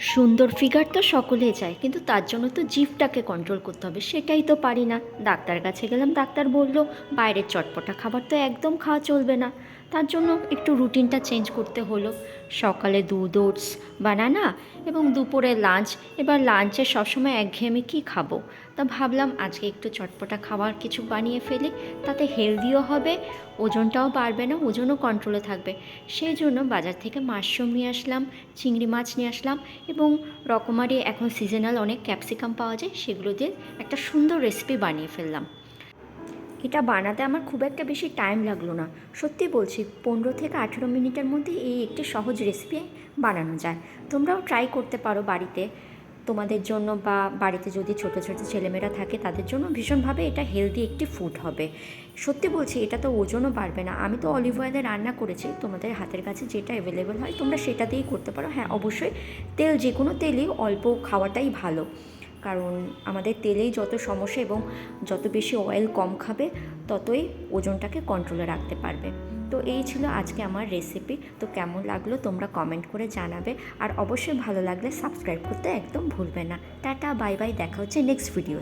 সুন্দর ফিগার তো সকলেই চায়, কিন্তু তার জন্য তো জিভটাকে কন্ট্রোল করতে হবে, সেটাই তো পারি না। ডাক্তার কাছে গেলাম, ডাক্তার বলল বাইরের চটপটা খাবার তো একদম খাওয়া চলবে না। তার জন্য একটু রুটিনটা চেঞ্জ করতে হলো। সকালে দুধ, ওটস, বানানা এবং দুপুরে লাঞ্চ। এবার লাঞ্চে সবসময় একঘেয়েমি কী খাবো, তা ভাবলাম আজকে একটু চটপটা খাবার কিছু বানিয়ে ফেলি, তাতে হেলদিও হবে, ওজনটাও বাড়বে না, ওজনও কন্ট্রোলে থাকবে। সেই জন্য বাজার থেকে মাশরুম নিয়ে আসলাম, চিংড়ি মাছ নিয়ে আসলাম এবং রকমারি এখন সিজনাল অনেক ক্যাপসিকাম পাওয়া যায়, সেগুলো দিয়ে একটা সুন্দর রেসিপি বানিয়ে ফেললাম। এটা বানাতে আমার খুব একটা বেশি টাইম লাগলো না, সত্যি বলছি 15 থেকে 18 মিনিটের মধ্যে এই একটি সহজ রেসিপি বানানো যায়। তোমরাও ট্রাই করতে পারো বাড়িতে, তোমাদের জন্য বা বাড়িতে যদি ছোটো ছোটো ছেলেমেয়েরা থাকে তাদের জন্য ভীষণভাবে এটা হেলদি একটি ফুড হবে। সত্যি বলছি, এটা তো ওজনও বাড়বে না। আমি তো অলিভ অয়েলে রান্না করেছি, তোমাদের হাতের কাছে যেটা অ্যাভেলেবেল হয় তোমরা সেটা দিয়েই করতে পারো। হ্যাঁ, অবশ্যই তেল, যে কোনো তেলই অল্প খাওয়াটাই ভালো, কারণ আমাদের তেলেই যত সমস্যা, এবং যত বেশি অয়েল কম খাবে ততই ওজনটাকে কন্ট্রোলে রাখতে পারবে। তো এই ছিল আজকে আমার রেসিপি। তো কেমন লাগলো তোমরা কমেন্ট করে জানাবে, আর অবশ্যই ভালো লাগলে সাবস্ক্রাইব করতে একদম ভুলবে না। টাটা, বাই বাই, দেখা হচ্ছে নেক্সট ভিডিও।